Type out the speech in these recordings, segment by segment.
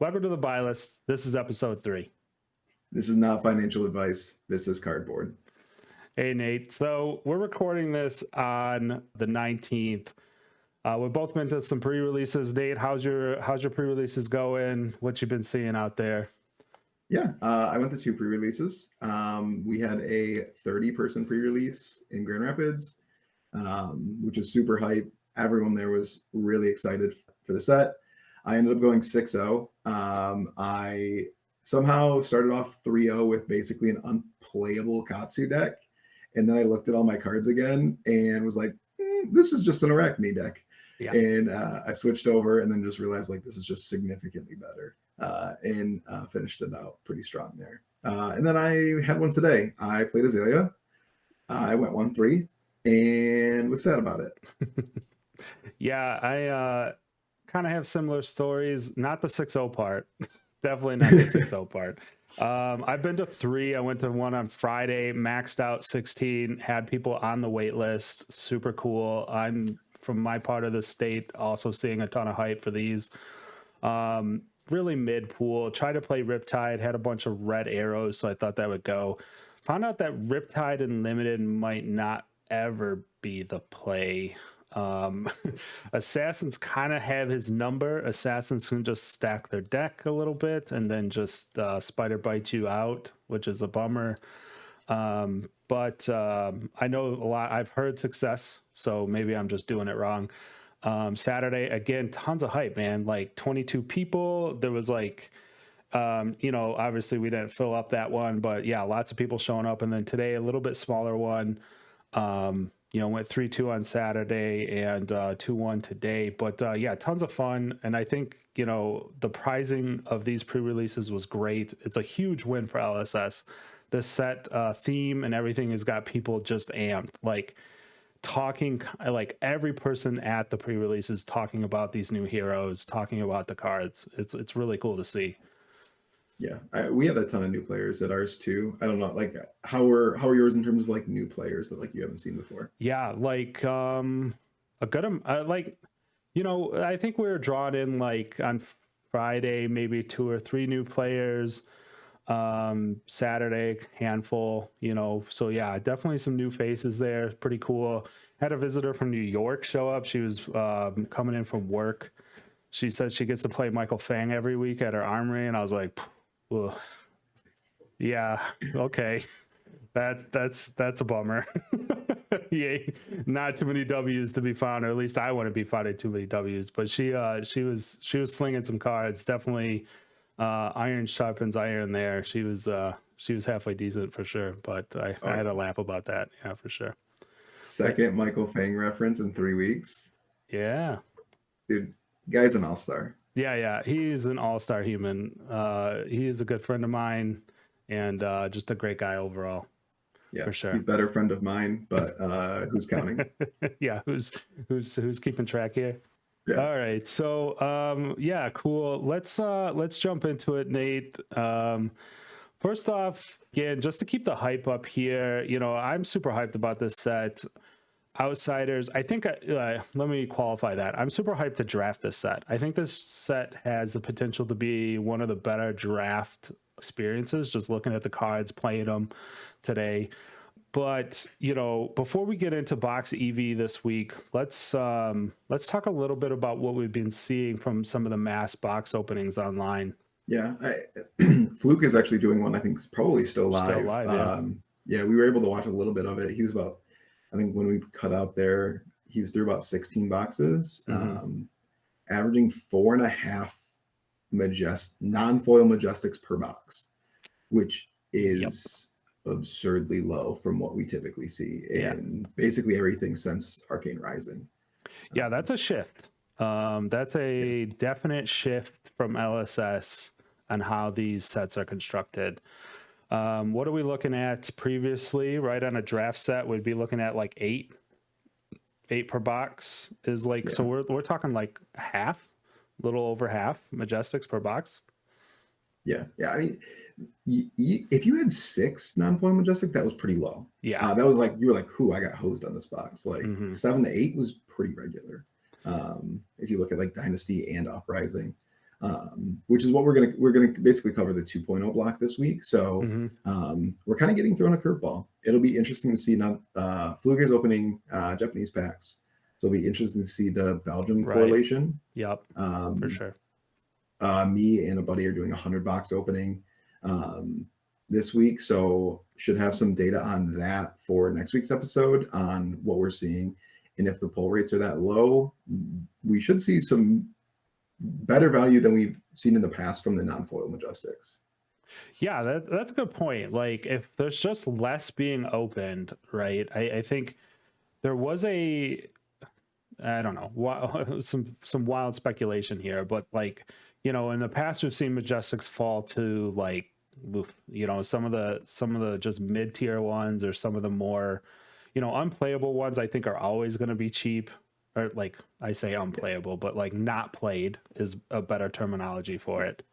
Welcome to the Buylist. This is episode 3. This is not financial advice. This is cardboard. Hey, Nate. So we're recording this on the 19th. We've both been to some pre-releases. Nate, how's your pre-releases going? What you been seeing out there? Yeah, I went to 2 pre-releases. We had a 30-person pre-release in Grand Rapids, which was super hype. Everyone there was really excited for the set. I ended up going 6-0. I somehow started off 3-0 with basically an unplayable Katsu deck. And then I looked at all my cards again and was like, this is just an Arachne deck. Yeah. And I switched over and then just realized like this is just significantly better and finished it out pretty strong there. And then I had one today. I played Azalea. I went 1-3 and was sad about it. Yeah, I kind of have similar stories. Not the 6-0 part. Definitely not the 6-0 part. I've been to 3. I went to one on Friday, maxed out 16, had people on the wait list. Super cool. I'm from my part of the state, also seeing a ton of hype for these. Really mid pool. Tried to play Riptide, had a bunch of red arrows, so I thought that would go. Found out that Riptide and Limited might not ever be the play. Assassins kind of have his number. Assassins can just stack their deck a little bit and then just spider bite you out, which is a bummer. But I know a lot. I've heard success, so maybe I'm just doing it wrong. Saturday, again, tons of hype, man. Like 22 people. There was like, obviously we didn't fill up that one, but yeah, lots of people showing up. And then today, a little bit smaller one. Went 3-2 on Saturday and 2-1 today. But yeah, tons of fun. And I think, the pricing of these pre-releases was great. It's a huge win for LSS. The set theme and everything has got people just amped. Like talking, like every person at the pre-releases talking about these new heroes, talking about the cards. It's really cool to see. Yeah, we had a ton of new players at ours too. I don't know, like how are yours in terms of like new players that like you haven't seen before? Yeah, like a good I think we were drawn in like on Friday maybe 2 or 3 new players. Saturday handful. So yeah, definitely some new faces there. Pretty cool. Had a visitor from New York show up. She was coming in from work. She said she gets to play Michael Fang every week at her armory, and I was like, well, yeah, okay, that's a bummer. Yeah, not too many W's to be found, or at least I wouldn't be finding too many W's. But she was slinging some cards. Definitely, iron sharpens iron. There, she was halfway decent for sure. But I had a laugh about that. Yeah, for sure. Second Michael Fang reference in 3 weeks. Yeah, dude, guy's an all-star. Yeah, he's an all-star human. He is a good friend of mine and just a great guy overall. Yeah, for sure. He's a better friend of mine, but who's counting? Yeah, who's keeping track here? Yeah. All right, so yeah, cool. Let's jump into it, Nate. First off, again, just to keep the hype up here, I'm super hyped about this set. Outsiders, I think, let me qualify that. I'm super hyped to draft this set. I think this set has the potential to be one of the better draft experiences, just looking at the cards, playing them today. But, before we get into box EV this week, let's talk a little bit about what we've been seeing from some of the mass box openings online. Yeah, Fluke is actually doing one. I think it's probably still live. Still live, yeah, we were able to watch a little bit of it. He was about, I think when we cut out there, he was through about 16 boxes, averaging 4.5 non-foil Majestics per box, which is absurdly low from what we typically see in basically everything since Arcane Rising. Yeah, that's a shift. That's a definite shift from LSS on how these sets are constructed. What are we looking at previously? Right, on a draft set, we'd be looking at like 8 per box is like, so we're talking like half, a little over half Majestics per box. Yeah. I mean, if you had 6 non-foil Majestics, that was pretty low. Yeah, that was like, you were like, I got hosed on this box. Like 7 to 8 was pretty regular. If you look at like Dynasty and Uprising, which is what we're gonna basically cover the 2.0 block this week. So we're kind of getting thrown a curveball. It'll be interesting to see now. Fluga is opening Japanese packs, so it'll be interesting to see the Belgium correlation. Yep, for sure. Me and a buddy are doing a 100-box opening this week, so should have some data on that for next week's episode on what we're seeing, and if the pull rates are that low, we should see some better value than we've seen in the past from the non-foil Majestics. Yeah, that's a good point. Like, if there's just less being opened, right? I think there was I don't know, some wild speculation here, but like, you know, in the past we've seen Majestics fall to like, you know, some of the just mid-tier ones, or some of the more, you know, unplayable ones, I think are always going to be cheap. Or like, I say unplayable, but like not played is a better terminology for it.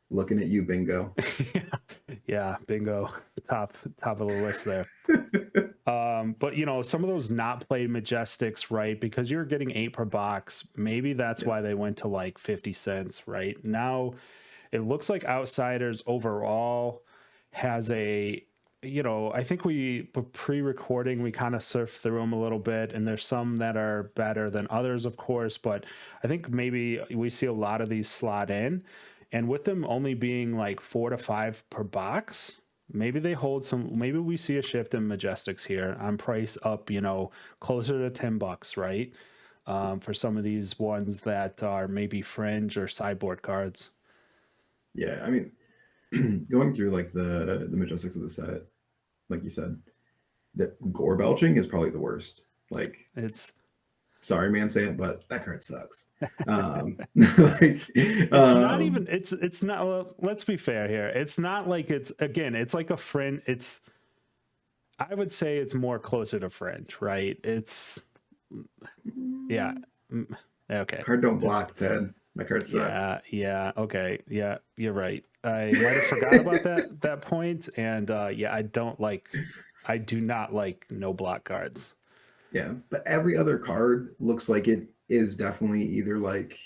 Looking at you, Bingo. Yeah, Bingo, top of the list there. But you know, some of those not played Majestics, right? Because you're getting 8 per box. Maybe that's why they went to like 50 cents, right? Now it looks like Outsiders overall has a, you know, I think we pre-recording, we kind of surfed through them a little bit, and there's some that are better than others, of course, but I think maybe we see a lot of these slot in, and with them only being like 4 to 5 per box, maybe they hold some, maybe we see a shift in Majestics here on price up, you know, closer to $10, right? For some of these ones that are maybe fringe or sideboard cards. Yeah, I mean, going through like the Majestics of the set, like you said, the gore belching is probably the worst. Like, It's sorry, man, say it, but that card sucks. It's not even. It's not. Well, let's be fair here. It's not like it's again. It's like a friend. It's. I would say it's more closer to fringe, right? It's. Yeah. Okay. Card don't block, Ted. My card sucks. Yeah. Okay. Yeah, you're right. I might have forgot about that point. And yeah, I do not like no block cards. Yeah, but every other card looks like it is definitely either like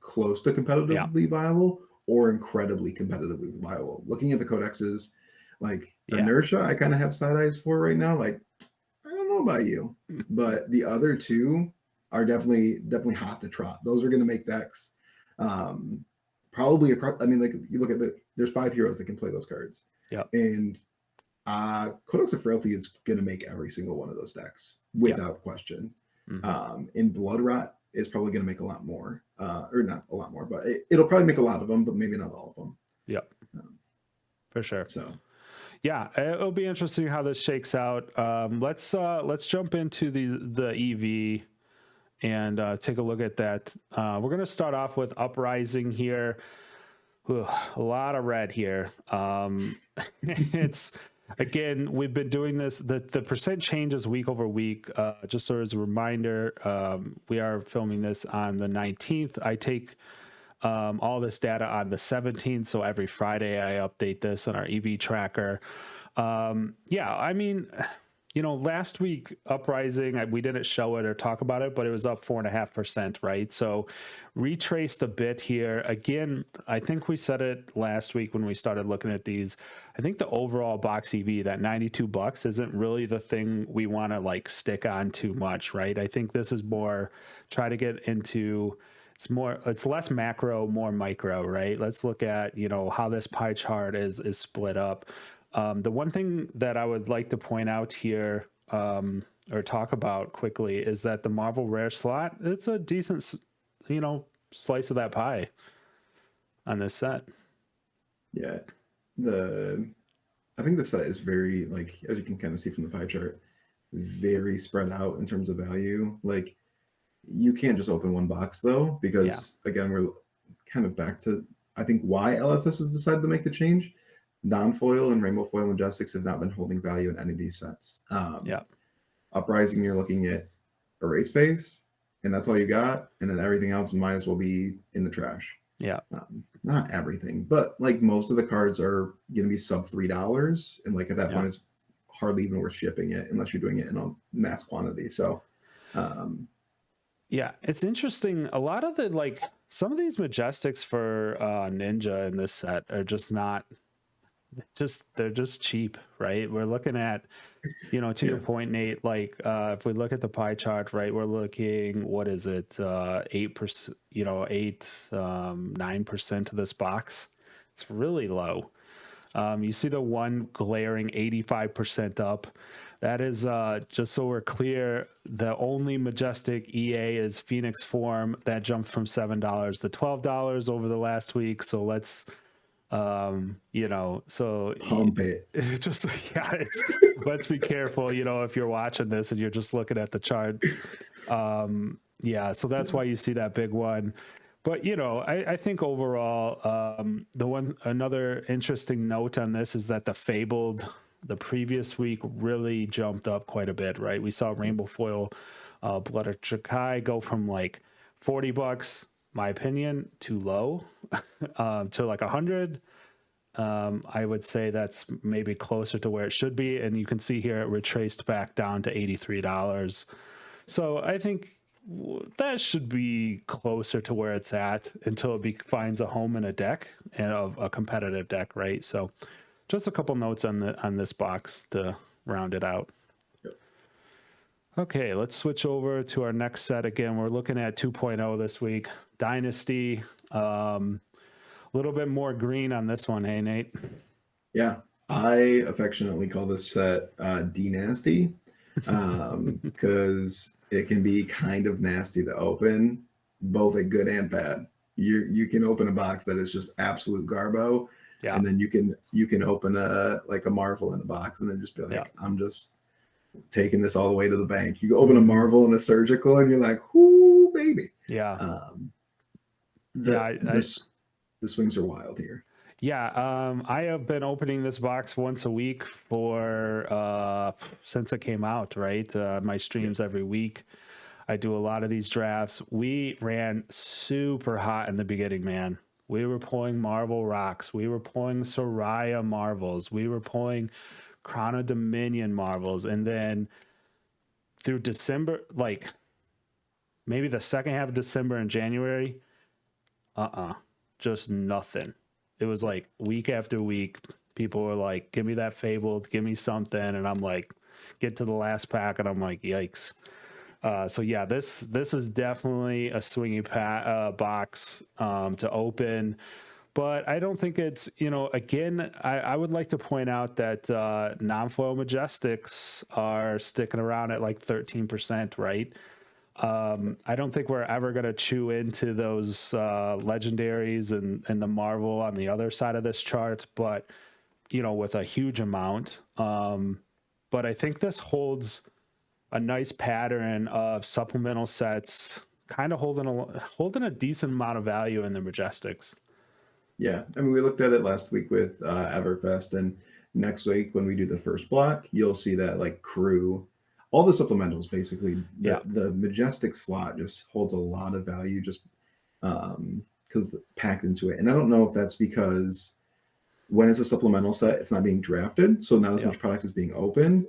close to competitively viable or incredibly competitively viable. Looking at the codexes, like Inertia, I kind of have side eyes for right now. Like, I don't know about you, but the other two are definitely hot to trot. Those are going to make decks. Probably across. I mean, like you look at there's 5 heroes that can play those cards. Yeah, and Codex of Frailty is going to make every single one of those decks without question. And Blood Rot is probably going to make a lot more, or not a lot more, but it'll probably make a lot of them, but maybe not all of them. Yep, for sure. So, yeah, it'll be interesting how this shakes out. Let's jump into the EV and take a look at that. We're going to start off with Uprising here. Ooh, a lot of red here. It's again, we've been doing this. The percent changes week over week. Just so as a reminder, we are filming this on the 19th. I take all this data on the 17th, so every Friday I update this on our EV tracker. Yeah, I mean, you know, last week Uprising, we didn't show it or talk about it, but it was up 4.5%, right? So retraced a bit here. Again, I think we said it last week when we started looking at these. I think the overall box EV, that $92 isn't really the thing we want to like stick on too much, right? I think this is more try to get into, it's less macro, more micro, right? Let's look at, you know, how this pie chart is split up. The one thing that I would like to point out here, or talk about quickly, is that the Marvel Rare slot, it's a decent, you know, slice of that pie on this set. Yeah, I think the set is very, like, as you can kind of see from the pie chart, very spread out in terms of value. Like, you can't just open one box though, because again, we're kind of back to, I think, why LSS has decided to make the change. Non-foil and rainbow foil Majestics have not been holding value in any of these sets. Uprising, you're looking at Erase Face, and that's all you got, and then everything else might as well be in the trash. Yeah. Not everything, but like most of the cards are going to be sub $3, and like at that point, it's hardly even worth shipping it unless you're doing it in a mass quantity. So, yeah, it's interesting. A lot of the like Some of these Majestics for Ninja in this set are just not they're just cheap, right? We're looking at, to your Yeah. point, Nate, like if we look at the pie chart, right, we're looking, what is it, 8%, 9% of this box. It's really low. You see the one glaring 85% up. That is, just so we're clear, the only Majestic EA is Phoenix Form. That jumped from $7 to $12 over the last week. So let's, so Pump it. just, yeah, let's be careful, if you're watching this and you're just looking at the charts. Yeah, so that's why you see that big one. But I think overall, another interesting note on this is that the Fabled the previous week really jumped up quite a bit, right? We saw Rainbow Foil Blood of Trakai go from like $40, my opinion, too low, to like 100. I would say that's maybe closer to where it should be, and you can see here it retraced back down to $83. So I think that should be closer to where it's at until it finds a home in a deck and a competitive deck, right? So just a couple notes on this box to round it out. Yep. Okay, let's switch over to our next set. Again, we're looking at 2.0 this week. Dynasty. A little bit more green on this one, hey Nate? Yeah, I affectionately call this set D-Nasty because it can be kind of nasty to open, both at good and bad. You can open a box that is just absolute garbo, Yeah. and then you can open a Marvel in a box and then just be like, Yeah. I'm just taking this all the way to the bank. You open a Marvel and a Surgical, and you're like, whoo, baby. Yeah. The swings are wild here. Yeah, I have been opening this box once a week for since it came out, right? My streams every week. I do a lot of these drafts. We ran super hot in the beginning, man. We were pulling Marvel Rocks. We were pulling Soraya Marvels. We were pulling Crown of Dominion Marvels. And then through December, like maybe the second half of December and January, just nothing. It was like week after week, people were like, give me that Fabled, give me something. And I'm like, get to the last pack. And I'm like, yikes. So yeah, this is definitely a swingy box to open. But I don't think it's, again, I would like to point out that non-foil Majestics are sticking around at like 13%, right? I don't think we're ever going to chew into those legendaries and the Marvel on the other side of this chart, but with a huge amount. But I think this holds a nice pattern of supplemental sets, kind of holding a decent amount of value in the Majestics. Yeah, I mean, we looked at it last week with Everfest, and next week when we do the first block, you'll see that like crew. All the supplementals, basically, the Majestic slot just holds a lot of value just because packed into it. And I don't know if that's because when it's a supplemental set, it's not being drafted, so not as much product is being opened,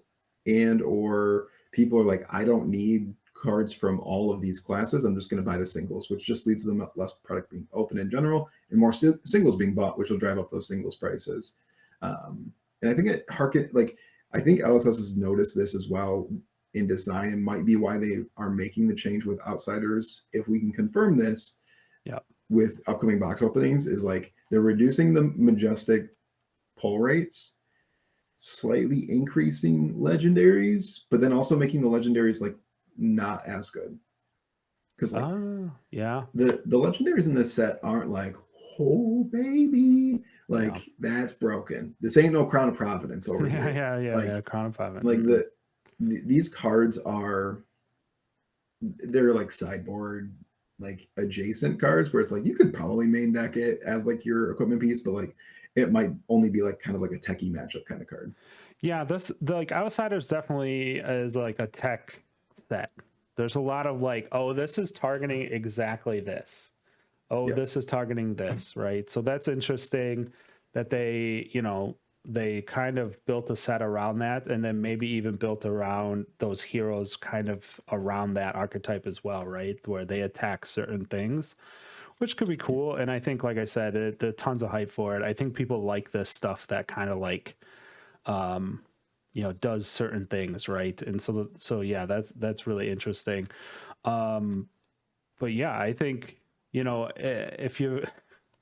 and or people are like, I don't need cards from all of these classes. I'm just going to buy the singles, which just leads to them less product being open in general and more singles being bought, which will drive up those singles prices. And I think I think LSS has noticed this as well in design, and might be why they are making the change with Outsiders. If we can confirm this with upcoming box openings, is like they're reducing the Majestic pull rates, slightly increasing legendaries, but then also making the legendaries like not as good. Because the legendaries in this set aren't like, oh baby, like that's broken. This ain't no Crown of Providence over here. Yeah, Crown of Providence. Like these cards they're like sideboard, like adjacent cards where it's like you could probably main deck it as like your equipment piece, but like it might only be like kind of like a techie matchup kind of card. Yeah, the Outsiders definitely is like a tech set. There's a lot of like, oh, this is targeting exactly this. Oh, this is targeting this, right? So that's interesting that they kind of built a set around that, and then maybe even built around those heroes kind of around that archetype as well, right? Where they attack certain things. which could be cool. And I think, like I said, there's tons of hype for it. I think people like this stuff that kind of like, does certain things, right? And so yeah, that's really interesting. But yeah, I think, if you,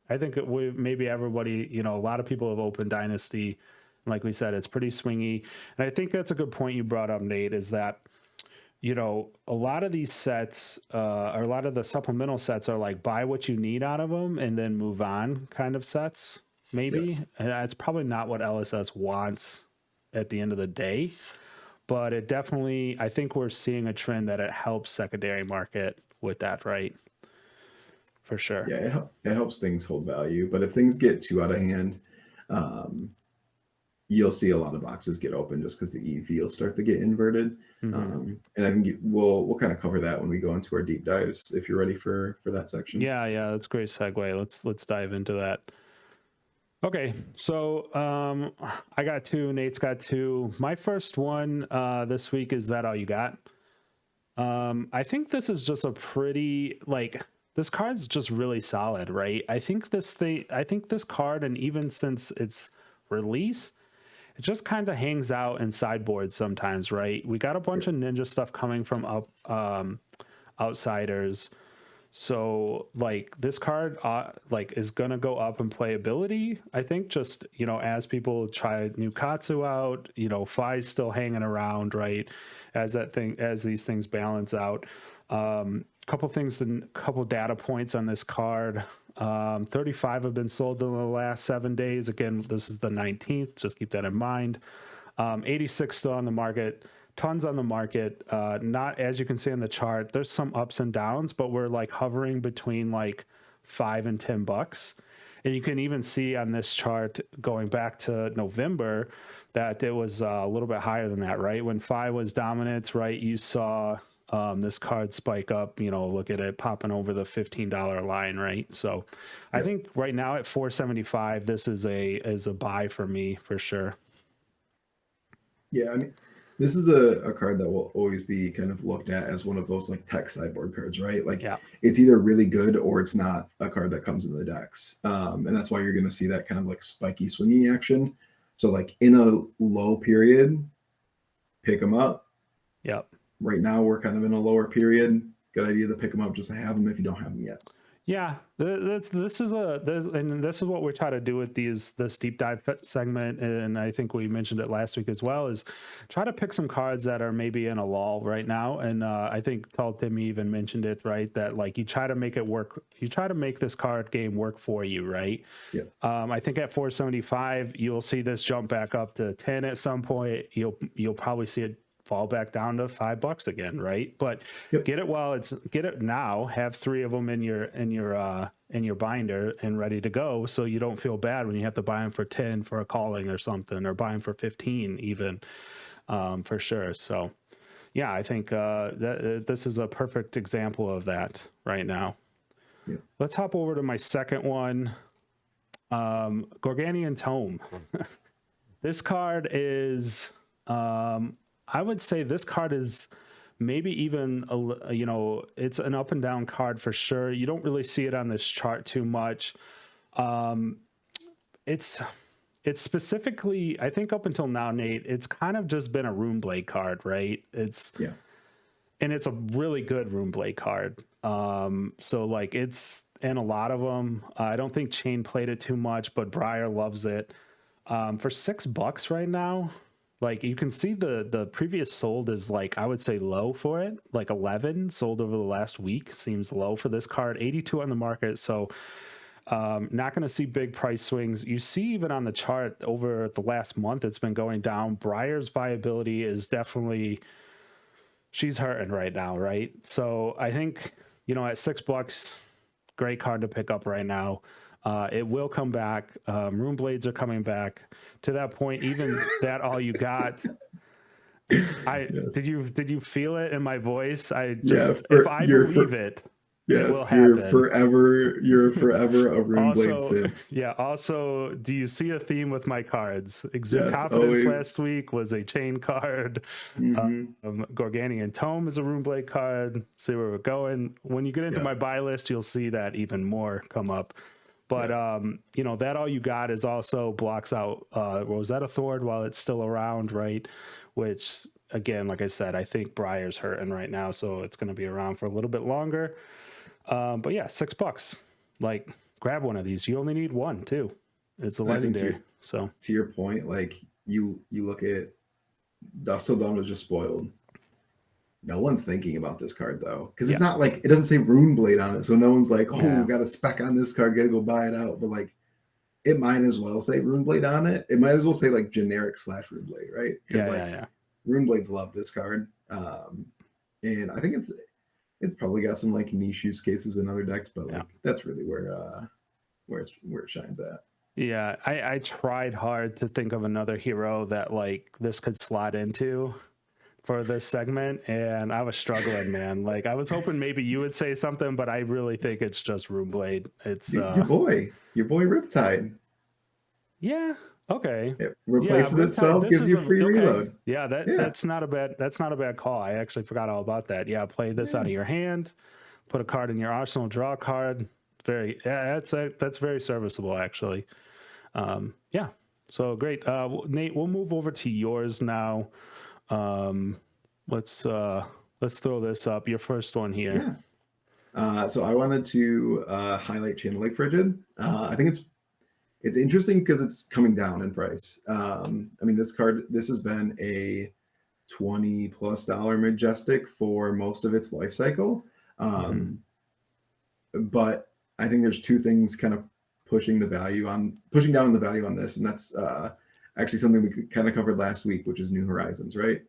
I think maybe everybody, a lot of people have opened Dynasty. Like we said, it's pretty swingy. And I think that's a good point you brought up, Nate, is that, a lot of these sets, or a lot of the supplemental sets are like buy what you need out of them and then move on kind of sets, maybe. Yep. And that's probably not what LSS wants at the end of the day. But it definitely, I think we're seeing a trend that it helps secondary market with that, right? For sure. Yeah, it helps things hold value. But if things get too out of hand, you'll see a lot of boxes get open just because the EV will start to get inverted. And I think we'll kind of cover that when we go into our deep dives, if you're ready for that section. Yeah, that's a great segue. Let's dive into that. Okay, so I got two. Nate's got two. My first one this week is That All You Got. I think this is just a pretty, like, this card's just really solid, right? I think this card, and even since its release, it just kind of hangs out in sideboards sometimes, right? We got a bunch of ninja stuff coming from outsiders. So like this card like is gonna go up in playability. I think just, as people try new Katsu out, Fi's still hanging around, right? As these things balance out. Couple data points on this card. 35 have been sold in the last 7 days. Again, this is the 19th. Just keep that in mind. 86 still on the market. Tons on the market. Not, as you can see on the chart, there's some ups and downs, but we're like hovering between like $5 and $10. And you can even see on this chart going back to November that it was a little bit higher than that, right? When FI was dominant, right, you saw this card spike up, look at it popping over the $15 line, right? So I think right now at $4.75, this is a buy for me for sure. Yeah, I mean, this is a card that will always be kind of looked at as one of those like tech sideboard cards, right? Like it's either really good or it's not a card that comes in the decks. And that's why you're going to see that kind of like spiky swinging action. So like in a low period, pick them up. Yep. Right now we're kind of in a lower period. Good idea to pick them up just to have them if you don't have them yet. Yeah, this is what we try to do with this deep dive segment, and I think we mentioned it last week as well, is try to pick some cards that are maybe in a lull right now. And I think Tall Timmy even mentioned it, right? That like you try to make it work, you try to make this card game work for you, right? Yeah. I think at 475, you'll see this jump back up to 10 at some point. You'll probably see it fall back down to $5 again, right? But get it now. Have 3 of them in your binder and ready to go, so you don't feel bad when you have to buy them for 10 for a calling or something, or buy them for 15 even, for sure. So yeah, I think that this is a perfect example of that right now. Yeah. Let's hop over to my second one, Gorganian Tome. This card is I would say this card is maybe even, it's an up and down card for sure. You don't really see it on this chart too much. It's specifically, I think up until now, Nate, it's kind of just been a Runeblade card, right? And it's a really good Runeblade card. So like it's in a lot of them. I don't think Chain played it too much, but Briar loves it. For $6 right now, like you can see the previous sold is like, I would say low for it, like 11 sold over the last week seems low for this card, 82 on the market. So not going to see big price swings. You see even on the chart over the last month, it's been going down. Briar's viability is definitely, she's hurting right now, right? So I think, at $6, great card to pick up right now. It will come back. Runeblades are coming back. To that point, even That All You Got. Did you feel it in my voice? If I believe it. It will Yes, happen. you're forever a Runeblade Also, simp. yeah. Also, do you see a theme with my cards? Exude Yes, Confidence always. last week was a chain card. Hmm. Gorganian Tome is a Runeblade card. See where we're going. When you get into Yeah, my buy list, you'll see that even more come up. But yeah. you know, that all you got is also blocks out Rosetta Thord while it's still around, right? Which again, like I said, I think Briar's hurting right now, so it's going to be around for a little bit longer. But yeah, $6. Like, grab one of these. You only need one too. It's a And I think legendary. So to your point, like you look at Dust Till Dawn was just spoiled. No one's thinking about this card though, because yeah, it's not like it doesn't say Runeblade on it, so no one's like, oh, yeah, got a spec on this card, gotta go buy it out. But like, it might as well say Runeblade on it. It might as well say like generic slash Runeblade, right? Because yeah, like yeah, yeah. Runeblades love this card, and I think it's probably got some like niche use cases in other decks, but Yeah. like that's really where it shines at. Yeah, I tried hard to think of another hero that like this could slot into for this segment, and I was struggling, man. Like I was hoping maybe you would say something, but I really think it's just Runeblade. It's Your boy Riptide. yeah, okay. It Yeah, replaces Riptide, itself, this gives is you a free okay. reload. Yeah, Yeah, that's not a bad call. I actually forgot all about that. Yeah, play this out yeah. of your hand, put a card in your arsenal, draw a card. Very yeah, that's very serviceable actually. Yeah. So great. Nate, we'll move over to yours now. Um, let's throw this up. Your first one here. Yeah. So I wanted to highlight Channel Lake Frigid. I think it's interesting because it's coming down in price. I mean, this has been a $20+ Majestic for most of its life cycle. Mm-hmm. But I think there's two things kind of pushing down on the value on this, and that's actually something we kind of covered last week, which is New Horizons, right?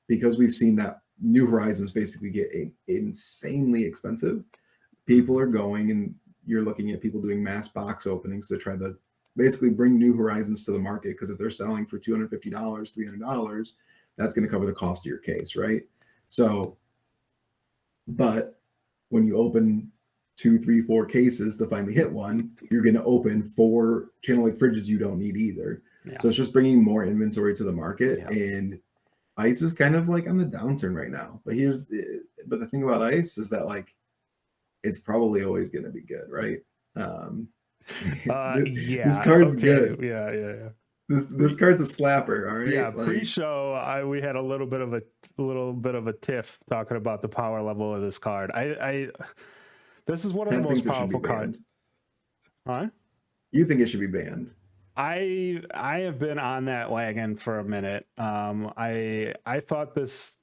Because we've seen that New Horizons basically get insanely expensive. People are going, and you're looking at people doing mass box openings to try to basically bring New Horizons to the market, because if they're selling for $250, $300, that's going to cover the cost of your case, right? So, but when you open 2, 3, 4 cases to finally hit one, you're going to open 4 Channel Lake Fridges you don't need either. Yeah. So it's just bringing more inventory to the market. Yeah. And ice is kind of like on the downturn right now. But the thing about ice is that like it's probably always going to be good, right? This Yeah. card's Okay. good. Yeah. Yeah. Yeah. This card's a slapper, all right? Yeah, Like, pre-show, we had a little bit of a tiff talking about the power level of this card. This is one of the Ted most thinks it should be powerful cards. banned. Huh? You think it should be banned? I have been on that wagon for a minute. I thought this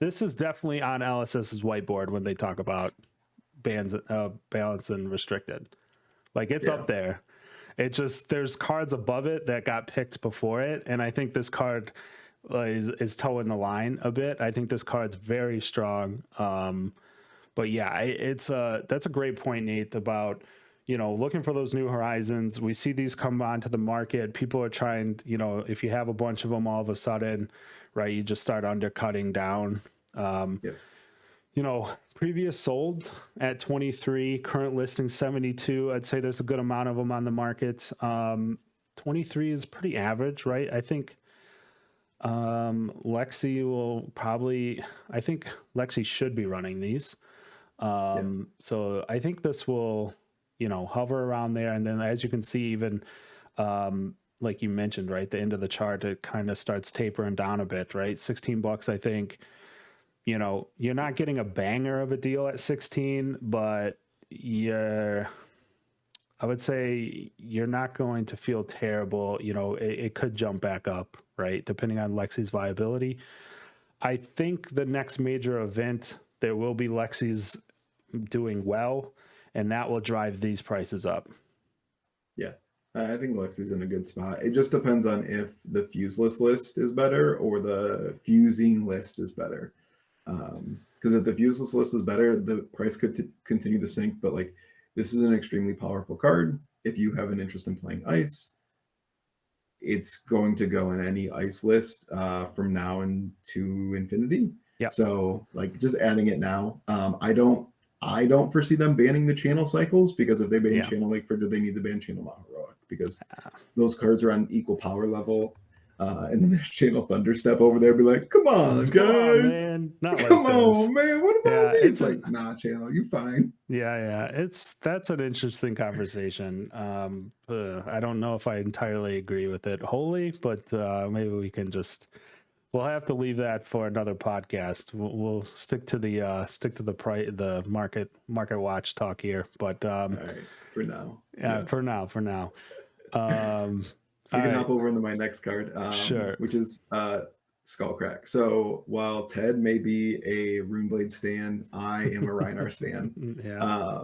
is definitely on LSS's whiteboard when they talk about bans, balance and restricted. Like it's Yeah. up there. It just there's cards above it that got picked before it, and I think this card is towing the line a bit. I think this card's very strong. But yeah, that's a great point, Nate, about looking for those new horizons. We see these come onto the market. People are trying, if you have a bunch of them all of a sudden, right, you just start undercutting down. Yeah. Previous sold at 23, current listing 72. I'd say there's a good amount of them on the market. 23 is pretty average, right? I think Lexi I think Lexi should be running these. So I think this will, hover around there. And then as you can see, even like you mentioned, right, the end of the chart, it kind of starts tapering down a bit, right? $16, I think. You're not getting a banger of a deal at 16, but I would say you're not going to feel terrible. It could jump back up, right? Depending on Lexi's viability. I think the next major event, there will be Lexi's doing well, and that will drive these prices up. Yeah. I think Lexi's in a good spot. It just depends on if the fuseless list is better or the fusing list is better. Because if the fuseless list is better, the price could continue to sink. But like, this is an extremely powerful card. If you have an interest in playing ice, it's going to go in any ice list from now into infinity. Yeah. So like, just adding it now. I don't I don't foresee them banning the channel cycles, because if they ban Yeah. channel Lake Frigid, they need to ban channel Mount Heroic, because those cards are on equal power level. And then there's channel Thunderstep over there, be like, come on, Come on, guys. man. Not Come like on, this. man. What about Yeah, me? it's It's like, nah, channel, you fine. yeah. That's an interesting conversation. I don't know if I entirely agree with it wholly, but maybe we'll have to leave that for another podcast. We'll stick to the market watch talk here. But All right, for now. for now. Um, So we can all hop right, over into my next card, sure. which is Skullcrack. So while Ted may be a Runeblade stan, I am a Rhinar stan. Yeah.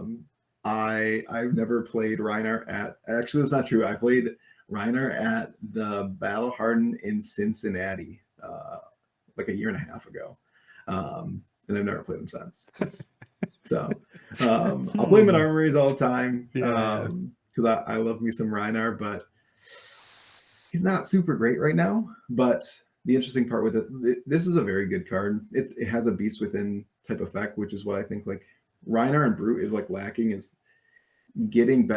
I've never played Rhinar at, actually that's not true. I played Rhinar at the Battle Hardened in Cincinnati like a year and a half ago. And I've never played him since. So I'll play him in armories all the time. Yeah. Because I love me some Rhinar, but he's not super great right now. But the interesting part with it, this is a very good card. It has a Beast Within type effect, which is what I think like Rhinar and Brute is like lacking, is getting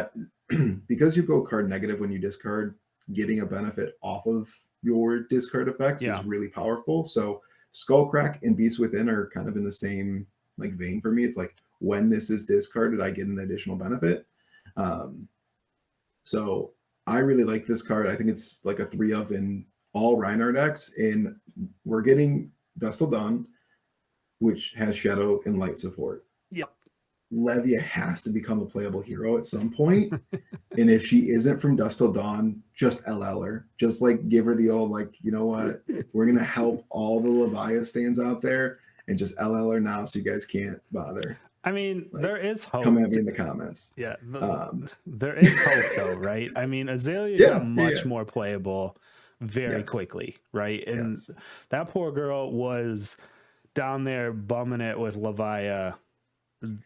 because you go card negative when you discard, getting a benefit off of your discard effects is really powerful. So Skullcrack and Beast Within are kind of in the same like vein for me. It's like when this is discarded, I get an additional benefit. So I really like this card. I think it's like a 3 of in all Rhinar decks, and we're getting Dust Till Dawn, which has Shadow and Light support. Yep. Levia has to become a playable hero at some point. And if she isn't from Dust Till Dawn, just LL her. Just like give her the old, like, you know what? We're going to help all the Levia stands out there and just LL her now so you guys can't bother. I mean, Like, there is hope. come at me in the comments. Yeah. There is hope though, right? I mean, Azalea got much more playable very quickly, right? And that poor girl was down there bumming it with Levia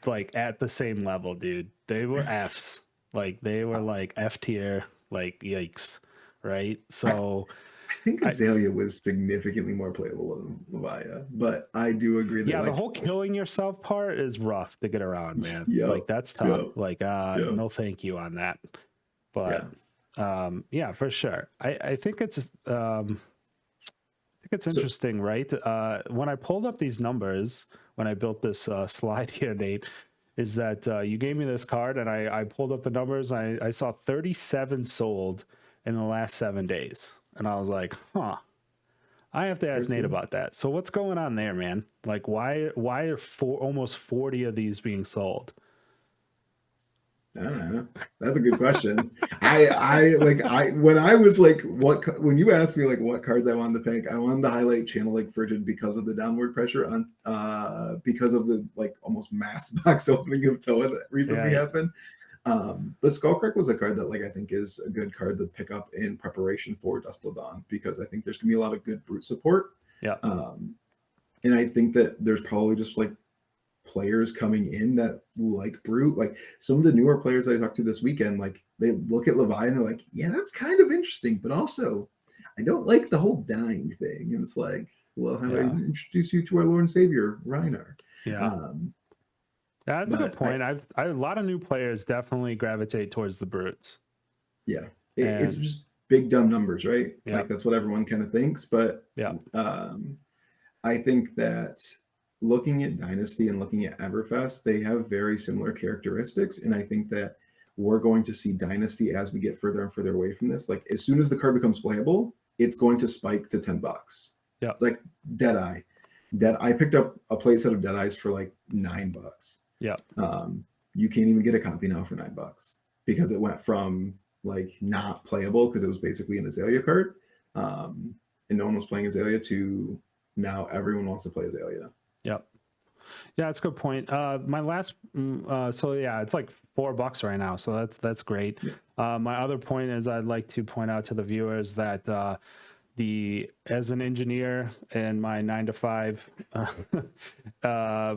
like at the same level, dude. They were Fs. Like they were like F tier, like yikes, right? So I think Azalea was significantly more playable than Levia, but I do agree that the whole killing yourself part is rough to get around, man. Like that's tough. Like no thank you on that. But for sure. I think it's interesting, right? When I pulled up these numbers, when I built this slide here, Nate, is that you gave me this card and I pulled up the numbers. I saw 37 sold in the last 7 days. And I was like, huh, I have to ask Nate about that. So what's going on there, man? Like why are almost 40 of these being sold? That's a good question. When I was like, when you asked me like what cards I wanted to pick, I wanted to highlight Channel Lake Frigid because of the downward pressure on because of the like almost mass box opening of Toa that recently happened. But Skullcrack was a card that like I think is a good card to pick up in preparation for Dust Till Dawn, because I think there's gonna be a lot of good Brute support. And I think that there's probably just like players coming in that like Brute, like some of the newer players that I talked to this weekend, like they look at Levi and they're like, yeah, that's kind of interesting, but also I don't like the whole dying thing. And it's like, well, how do I introduce you to our Lord and Savior, Rhinar? That's a good point. A lot of new players definitely gravitate towards the Brutes. It's just big dumb numbers, right? Like that's what everyone kind of thinks. But I think that looking at Dynasty and looking at Everfest, they have very similar characteristics. And I think that we're going to see Dynasty as we get further and further away from this. Like as soon as the card becomes playable, it's going to spike to $10. Like Deadeye. I picked up a playset of Deadeyes for like $9. You can't even get a copy now for $9 because it went from like not playable because it was basically an Azalea card. And no one was playing Azalea to now everyone wants to play Azalea. Yeah, that's a good point. My last, it's like $4 right now, so that's great. My other point is I'd like to point out to the viewers that as an engineer in my 9 to 5, I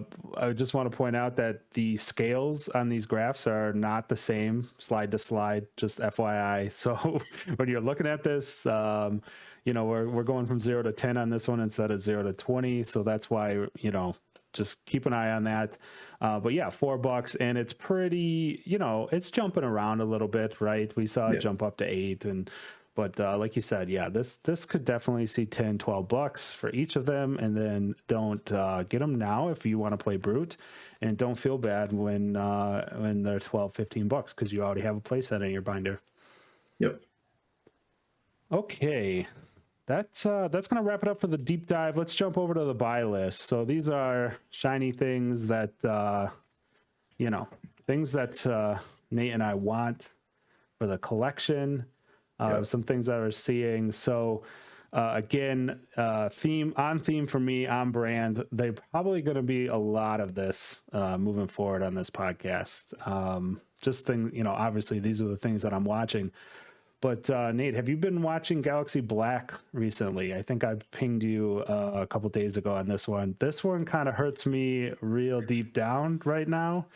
just want to point out that the scales on these graphs are not the same slide to slide, just FYI. So when you're looking at this, we're going from 0 to 10 on this one instead of 0 to 20. So that's why, just keep an eye on that. But yeah, $4, and it's pretty, it's jumping around a little bit, right? We saw it jump up to 8, but like you said, yeah, this could definitely see $10-12 for each of them. And then don't get them now if you want to play Brute, and don't feel bad when they're $12-15 because you already have a playset in your binder. Yep. Okay, that's gonna wrap it up for the deep dive. Let's jump over to the buy list. So these are shiny things that things that Nate and I want for the collection. Some things that we're seeing. So again, theme for me, on brand. They're probably going to be a lot of this moving forward on this podcast. Just things, obviously these are the things that I'm watching. But Nate, have you been watching Galaxy Black recently? I think I pinged you a couple days ago on this one. This one kind of hurts me real deep down right now.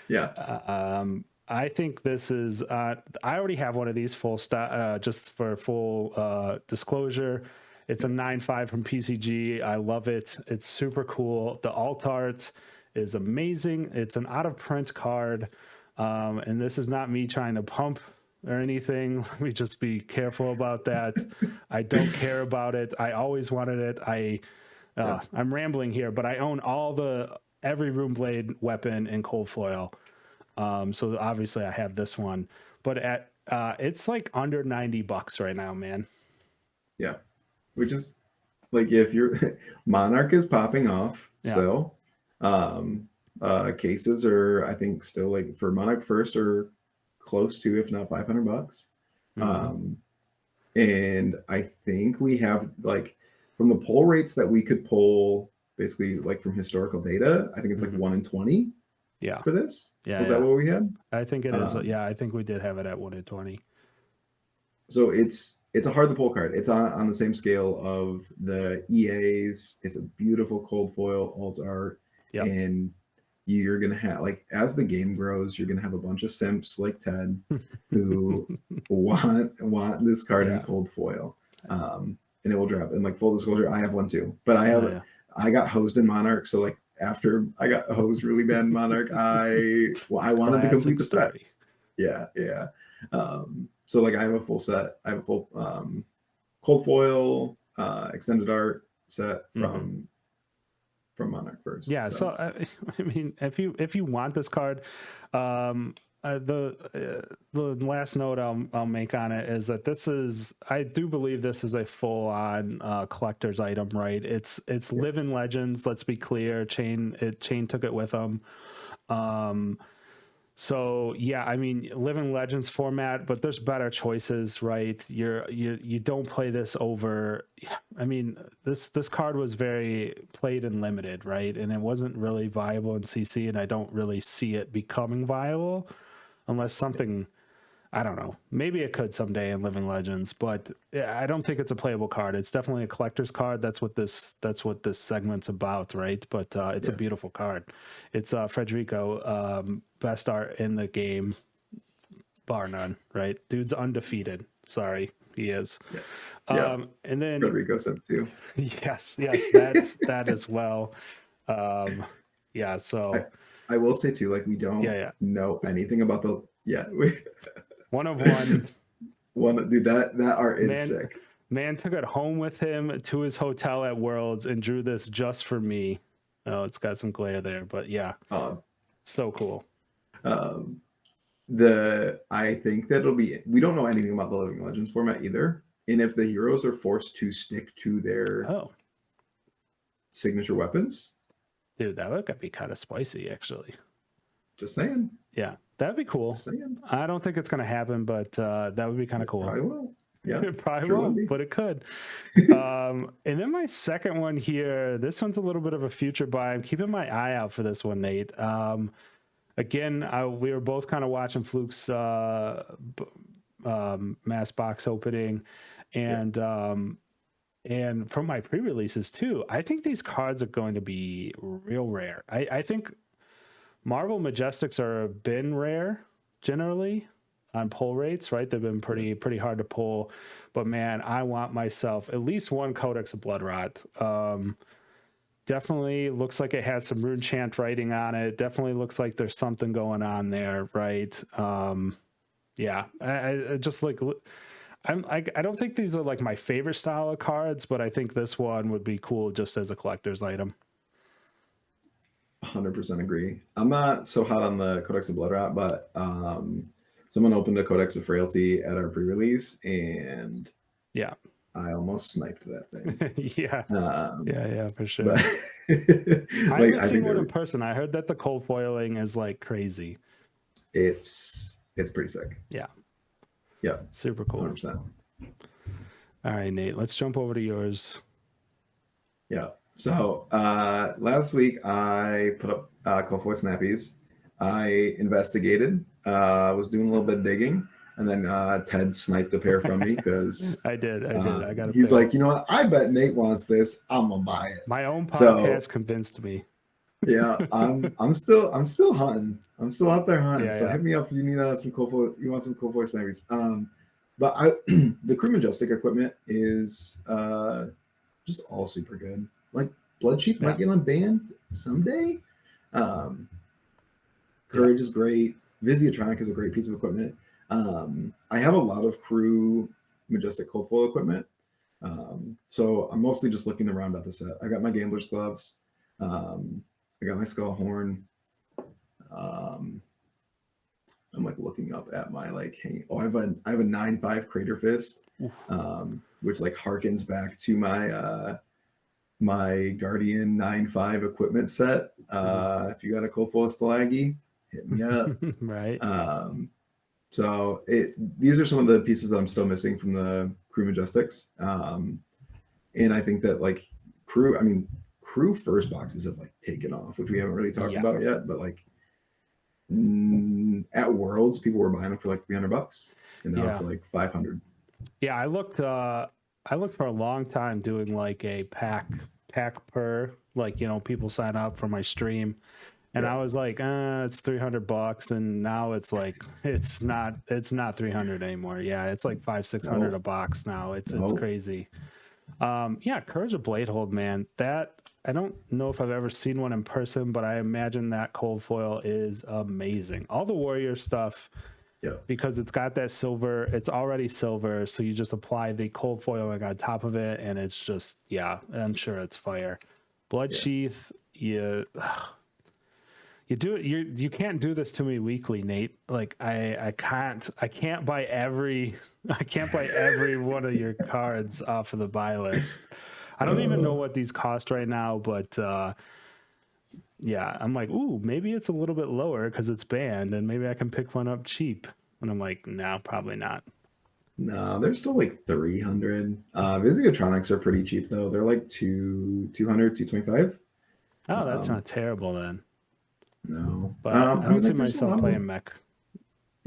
Yeah. I think this is, I already have one of these just for full disclosure. It's a 9.5 from PCG. I love it. It's super cool. The alt art is amazing. It's an out of print card. And this is not me trying to pump or anything. Let me just be careful about that. I don't care about it. I always wanted it. I'm rambling here, but I own every Room Blade weapon in cold foil. So obviously I have this one, but it's like under $90 right now, man. Yeah. Which is like, if you're Monarch is popping off. So, cases are, I think, still like for Monarch First are close to, if not $500. And I think we have, like, from the pull rates that we could pull, basically like from historical data, I think it's like 1 in 20. Yeah. For this? Yeah. Was that what we had? I think it is. Yeah, I think we did have it at 1 in 20. So it's a hard to pull card. It's on the same scale of the EAs. It's a beautiful cold foil alt art. Yep. And you're gonna have, like, as the game grows, you're gonna have a bunch of simps like Ted who want this card in cold foil. And it will drop. And like, full disclosure, I have one too. But I got hosed in Monarch, so like after I got hosed really bad in Monarch, I wanted to complete the set. Yeah. So like, I have a full set. I have a full cold foil extended art set from Monarch First. Yeah. So I mean, if you want this card, the last note I'll make on it is that I do believe this is a full on collector's item, right? It's Living Legends. Let's be clear. Chain took it with them. So yeah, I mean, Living Legends format, but there's better choices, right? You don't play this over. I mean, this card was very played and limited, right? And it wasn't really viable in CC, and I don't really see it becoming viable unless something, I don't know, maybe it could someday in Living Legends, but I don't think it's a playable card. It's definitely a collector's card. That's what this segment's about, right? But it's a beautiful card. It's Federico, best art in the game, bar none, right? Dude's undefeated. Sorry, he is. And then Federico said too. Yes, that as well. So I will say too, like, we don't know anything about the one of one. Dude, that art is sick. Man took it home with him to his hotel at Worlds and drew this just for me. Oh, it's got some glare there, but yeah, so cool. I think that we don't know anything about the Living Legends format either, and if the heroes are forced to stick to their signature weapons, dude, that would be kind of spicy, actually. Just saying. Yeah, that'd be cool. I don't think it's going to happen, but that would be kind of cool. Probably will. Yeah, it probably won't, but it could. And then my second one here, this one's a little bit of a future buy. I'm keeping my eye out for this one, Nate. Again, we were both kind of watching Fluke's mass box opening, and from my pre-releases too. I think these cards are going to be real rare. I think Marvel Majestics are been rare generally on pull rates, right? They've been pretty hard to pull, but man, I want myself at least one Codex of Blood Rot. definitely looks like it has some rune chant writing on it. Definitely looks like there's something going on there, right? Yeah, I just like. I don't think these are like my favorite style of cards, but I think this one would be cool just as a collector's item. 100% agree. I'm not so hot on the Codex of Blood Rot, but someone opened a Codex of Frailty at our pre-release, and yeah, I almost sniped that thing. yeah, yeah, for sure. But I haven't seen one in person. I heard that the cold foiling is like crazy. It's pretty sick. Yeah, super cool. 100%. All right, Nate, let's jump over to yours. Yeah. So last week I put up Kofoy Snappies. I investigated, was doing a little bit of digging, and then Ted sniped a pair from me because I did. I got. He's like, you know what? I bet Nate wants this. I'm gonna buy it. My own podcast convinced me. Yeah, I'm still hunting. I'm still out there hunting. Yeah. Hit me up if you need some Kofoy. You want some Kofoy Snappies? But the Crew Majestic equipment is just all super good. Like Bloodsheath might get unbanned someday. Courage is great. Visiatronic is a great piece of equipment. I have a lot of Crew Majestic cold foil equipment. So I'm mostly just looking around at the set. I got my gambler's gloves. I got my skull horn. I'm like looking up at my like hanging. Oh, I have a 9.5 Crater Fist, which like harkens back to my my Guardian 9.5 equipment set. If you got a cold foil Stalagi, hit me up. Right. So these are some of the pieces that I'm still missing from the Crew Majestics. And I think that like Crew first boxes have like taken off, which we haven't really talked about yet, but like at Worlds, people were buying them for like $300, and now it's like 500. Yeah, I looked for a long time doing like a pack per, like, you know, people sign up for my stream, and I was like, it's $300, and now it's like it's not 300 anymore. Yeah, it's like $500-$600 a box now. It's crazy. Courage of Bladehold, man. That I don't know if I've ever seen one in person, but I imagine that cold foil is amazing. All the warrior stuff, because it's got that silver, it's already silver, so you just apply the cold foiling on top of it, and it's just, I'm sure it's fire. Bloodsheath, you do it. You can't do this to me weekly, Nate. Like I can't buy every one of your cards off of the buy list. I don't even know what these cost right now, but I'm like, ooh, maybe it's a little bit lower because it's banned, and maybe I can pick one up cheap. And I'm like, no, probably not. No, they're still like 300. Visiatronics are pretty cheap though. They're like 200, 225. Oh, that's not terrible then. No, but I don't see myself playing mech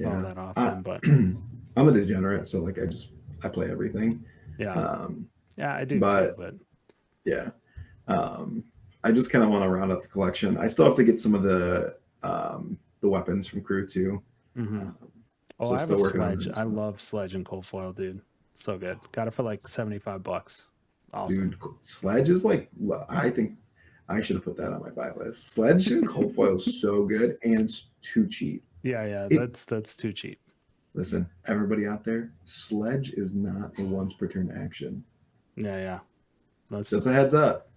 all that often. But I'm a degenerate, so like I play everything. I do too. But I just kind of want to round out the collection. I still have to get some of the weapons from Crew too. I have a sledge. I love sledge and cold foil, dude. So good. Got it for like $75. Awesome. Dude, sledge is like, I think I should have put that on my buy list. Sledge and cold foil is so good, and it's too cheap. That's too cheap. Listen, everybody out there, sledge is not a once per turn action. That's just a heads up.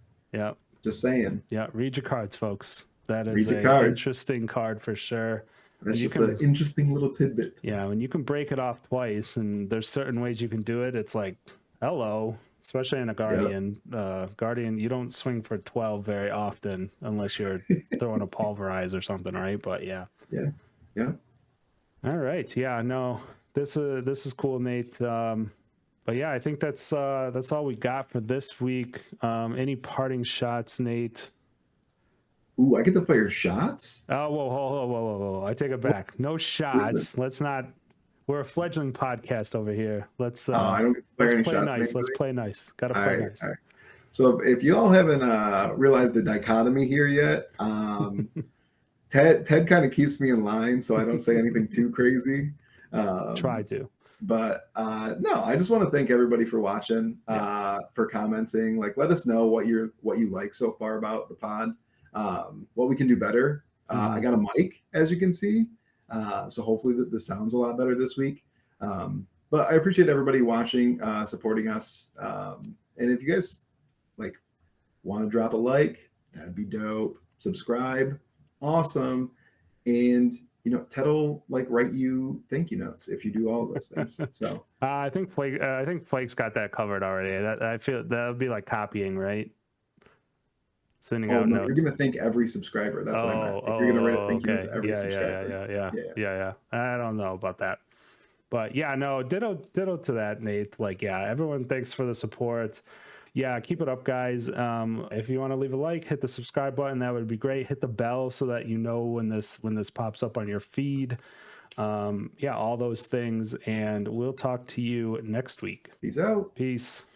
Just saying. Read your cards, folks. That is an interesting card for sure. That's just an interesting little tidbit. When you can break it off twice, and there's certain ways you can do it, it's like, hello. Especially in a Guardian. Guardian, you don't swing for 12 very often unless you're throwing a pulverize or something, right? But yeah. All right. No, this is cool, Nate. But I think that's all we got for this week. Any parting shots, Nate? Ooh, I get to fire shots? Oh, whoa. I take it back. No shots. Let's not. We're a fledgling podcast over here. Let's I don't let's play nice. Let's play nice. Gotta play nice. All right. So if you all haven't realized the dichotomy here yet, Ted kind of keeps me in line, so I don't say anything too crazy. Try to. But no, I just want to thank everybody for watching, for commenting. Like, let us know what you like so far about the pod, what we can do better. I got a mic, as you can see, so hopefully the sound's a lot better this week. But I appreciate everybody watching, supporting us. And if you guys like want to drop a like, that'd be dope. Subscribe, awesome. And Ted will like write you thank you notes if you do all of those things. So I think Flake's got that covered already. That I feel that would be like copying, right? Sending out no, notes. you're gonna thank every subscriber. That's what I meant. You're gonna write a thank you note to every subscriber. Yeah. I don't know about that, but yeah, no, ditto to that, Nate. Like, yeah, everyone, thanks for the support. Yeah, keep it up, guys. If you want to leave a like, hit the subscribe button. That would be great. Hit the bell so that you know when this pops up on your feed. Yeah, all those things, and we'll talk to you next week. Peace out. Peace.